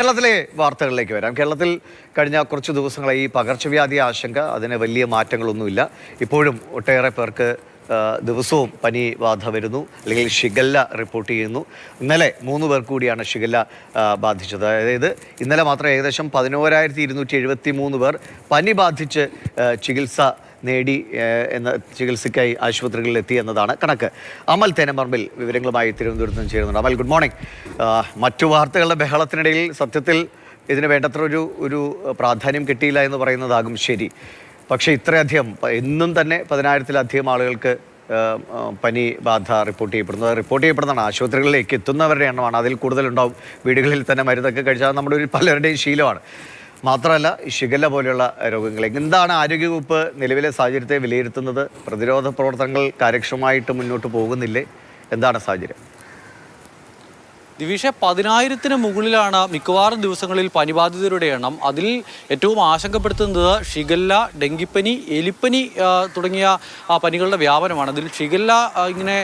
കേരളത്തിലെ വാർത്തകളിലേക്ക് വരാം. കേരളത്തിൽ കഴിഞ്ഞ കുറച്ച് ദിവസങ്ങളായി ഈ പകർച്ചവ്യാധി ആശങ്ക, അതിന് വലിയ മാറ്റങ്ങളൊന്നുമില്ല. ഇപ്പോഴും ഒട്ടേറെ പേർക്ക് ദിവസവും പനി ബാധ വരുന്നു, അല്ലെങ്കിൽ ഷിഗല്ല റിപ്പോർട്ട് ചെയ്യുന്നു. ഇന്നലെ 3 പേർ കൂടിയാണ് ഷിഗല്ല ബാധിച്ചത്. അതായത് ഇന്നലെ മാത്രം ഏകദേശം 11,273 പേർ പനി ബാധിച്ച് ചികിത്സ നേടി ചികിത്സയ്ക്കായി ആശുപത്രികളിൽ എത്തി എന്നതാണ് കണക്ക്. അമൽ തേനമ്പറമ്പിൽ വിവരങ്ങളുമായി തിരുവനന്തപുരത്ത് നിന്ന് ചേരുന്നുണ്ട്. അമൽ, ഗുഡ് മോർണിംഗ്. മറ്റു വാർത്തകളുടെ ബഹളത്തിനിടയിൽ സത്യത്തിൽ ഇതിന് വേണ്ടത്ര ഒരു പ്രാധാന്യം കിട്ടിയില്ല എന്ന് പറയുന്നതാകും ശരി. പക്ഷേ ഇത്രയധികം എന്നും തന്നെ 10,000-ലധികം ആളുകൾക്ക് പനി ബാധ റിപ്പോർട്ട് ചെയ്യപ്പെടുന്നതാണ്. ആശുപത്രികളിലേക്ക് എത്തുന്നവരുടെ എണ്ണമാണ് അതിൽ കൂടുതലുണ്ടാവും. വീടുകളിൽ തന്നെ മരുന്നൊക്കെ കഴിച്ചാൽ നമ്മുടെ പലരുടെയും ശീലമാണ്. മാത്രമല്ല, ഈ ഷിഗല്ല പോലെയുള്ള രോഗങ്ങൾ എന്താണ് ആരോഗ്യവകുപ്പ് നിലവിലെ സാഹചര്യത്തെ വിലയിരുത്തുന്നത്? പ്രതിരോധ പ്രവർത്തനങ്ങൾ കാര്യക്ഷമമായിട്ട് മുന്നോട്ട് പോകുന്നില്ലേ? എന്താണ് സാഹചര്യം? ദിവിഷ, 10,000-ന് മുകളിലാണ് മിക്കവാറും ദിവസങ്ങളിൽ പനിബാധിതരുടെ എണ്ണം. അതിൽ ഏറ്റവും ആശങ്കപ്പെടുത്തുന്നത് ഷിഗല്ല, ഡെങ്കിപ്പനി, എലിപ്പനി തുടങ്ങിയ പനികളുടെ വ്യാപനമാണ്. അതിൽ ഷിഗല്ല ഇങ്ങനെ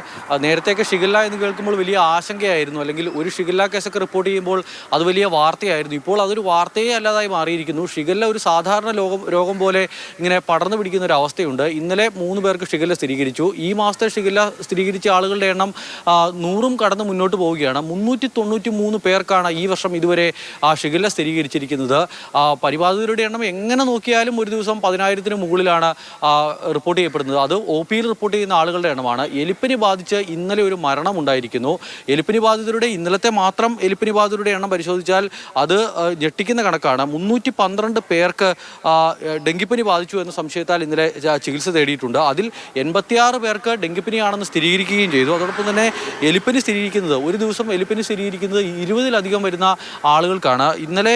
നേരത്തെയൊക്കെ ഷിഗല്ല എന്ന് കേൾക്കുമ്പോൾ വലിയ ആശങ്കയായിരുന്നു, അല്ലെങ്കിൽ ഒരു ഷിഗല്ല കേസൊക്കെ റിപ്പോർട്ട് ചെയ്യുമ്പോൾ അത് വലിയ വാർത്തയായിരുന്നു. ഇപ്പോൾ അതൊരു വാർത്തയെ അല്ലാതായി മാറിയിരിക്കുന്നു. ഷിഗല്ല ഒരു സാധാരണ രോഗം പോലെ ഇങ്ങനെ പടർന്നു പിടിക്കുന്ന ഒരു അവസ്ഥയുണ്ട്. ഇന്നലെ 3 പേർക്ക് ഷിഗല്ല സ്ഥിരീകരിച്ചു. ഈ മാസത്തെ ഷിഗല്ല സ്ഥിരീകരിച്ച ആളുകളുടെ എണ്ണം 100 കടന്ന് മുന്നോട്ട് പോവുകയാണ്. 393 പേർക്കാണ് ഈ വർഷം ഇതുവരെ ഷിഗല്ല സ്ഥിരീകരിച്ചിരിക്കുന്നത്. പരിബാധിതരുടെ എണ്ണം എങ്ങനെ നോക്കിയാലും ഒരു ദിവസം 10,000-ന് മുകളിലാണ് റിപ്പോർട്ട് ചെയ്യപ്പെടുന്നത്. അത് OPയിൽ റിപ്പോർട്ട് ചെയ്യുന്ന ആളുകളുടെ എണ്ണമാണ്. എലിപ്പനി ബാധിച്ച് ഇന്നലെ ഒരു മരണം ഉണ്ടായിരിക്കുന്നു. എലിപ്പനി ബാധിതരുടെ ഇന്നലത്തെ മാത്രം എലിപ്പനി ബാധിതരുടെ എണ്ണം പരിശോധിച്ചാൽ അത് ഞെട്ടിക്കുന്ന കണക്കാണ്. 312 പേർക്ക് ഡെങ്കിപ്പനി ബാധിച്ചു എന്ന സംശയത്താൽ ഇന്നലെ ചികിത്സ തേടിയിട്ടുണ്ട്. അതിൽ 86 പേർക്ക് ഡെങ്കിപ്പനിയാണെന്ന് സ്ഥിരീകരിക്കുകയും ചെയ്തു. അതോടൊപ്പം തന്നെ എലിപ്പനി സ്ഥിരീകരിക്കുന്നത്, ഒരു ദിവസം എലിപ്പനി സ്ഥിരീകരിക്കുന്നത് 20-ലധികം വരുന്ന ആളുകൾക്കാണ്. ഇന്നലെ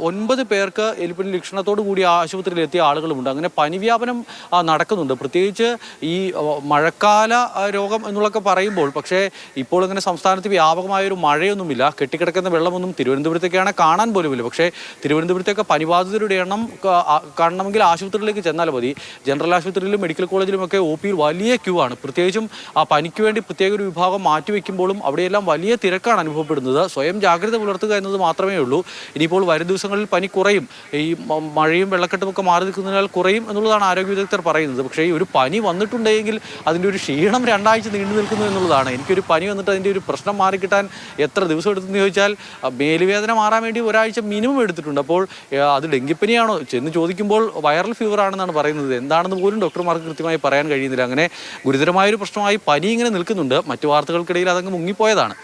9 പേർക്ക് എലിപ്പനി ലക്ഷണത്തോടു കൂടി ആശുപത്രിയിൽ എത്തിയ ആളുകളുമുണ്ട്. അങ്ങനെ പനി വ്യാപനം നടക്കുന്നുണ്ട്. പ്രത്യേകിച്ച് ഈ മഴക്കാല രോഗം എന്നുള്ളതൊക്കെ പറയുമ്പോൾ, പക്ഷേ ഇപ്പോൾ ഇങ്ങനെ സംസ്ഥാനത്ത് വ്യാപകമായൊരു മഴയൊന്നുമില്ല. കെട്ടിക്കിടക്കുന്ന വെള്ളമൊന്നും തിരുവനന്തപുരത്തേക്കാണ് കാണാൻ പോലുമില്ല. പക്ഷേ തിരുവനന്തപുരത്തേക്ക് പനിബാധിതരുടെ എണ്ണം കാണണമെങ്കിൽ ആശുപത്രിയിലേക്ക് ചെന്നാൽ മതി. ജനറൽ ആശുപത്രിയിലും മെഡിക്കൽ കോളേജിലുമൊക്കെ OPയിൽ വലിയ ക്യൂ ആണ്. പ്രത്യേകിച്ചും പനിക്ക് വേണ്ടി പ്രത്യേക ഒരു വിഭാഗം മാറ്റിവെക്കുമ്പോഴും അവിടെയെല്ലാം വലിയ തിരക്കാണ് അനുഭവപ്പെടുന്നത്. സ്വയം ജാഗ്രത പുലർത്തുക എന്നത് മാത്രമേ ഉള്ളൂ. ഇനിയിപ്പോൾ വരും ദിവസങ്ങളിൽ പനി കുറയും, ഈ മഴയും വെള്ളക്കെട്ടും ഒക്കെ മാറി നിൽക്കുന്നതിനാൽ കുറയും എന്നുള്ളതാണ് ആരോഗ്യ വിദഗ്ധർ പറയുന്നത്. പക്ഷേ ഈ ഒരു പനി വന്നിട്ടുണ്ടെങ്കിൽ അതിൻ്റെ ഒരു ക്ഷീണം 2 ആഴ്ച നീണ്ടു നിൽക്കുന്നു എന്നുള്ളതാണ്. എനിക്കൊരു പനി വന്നിട്ട് അതിൻ്റെ ഒരു പ്രശ്നം മാറിക്കിട്ടാൻ എത്ര ദിവസം എടുത്തെന്ന് ചോദിച്ചാൽ, മേലുവേദന മാറാൻ വേണ്ടി 1 ആഴ്ച മിനിമം എടുത്തിട്ടുണ്ട്. അപ്പോൾ അത് ഡെങ്കിപ്പനിയാണോ ചെന്ന് ചോദിക്കുമ്പോൾ വൈറൽ ഫീവർ ആണെന്നാണ് പറയുന്നത്. എന്താണെന്ന് പോലും ഡോക്ടർമാർക്ക് കൃത്യമായി പറയാൻ കഴിയുന്നില്ല. അങ്ങനെ ഗുരുതരമായൊരു പ്രശ്നമായി പനി ഇങ്ങനെ നിൽക്കുന്നുണ്ട്. മറ്റു വാർത്തകൾക്കിടയിൽ അതങ്ങ് മുങ്ങിപ്പോയതാണ്.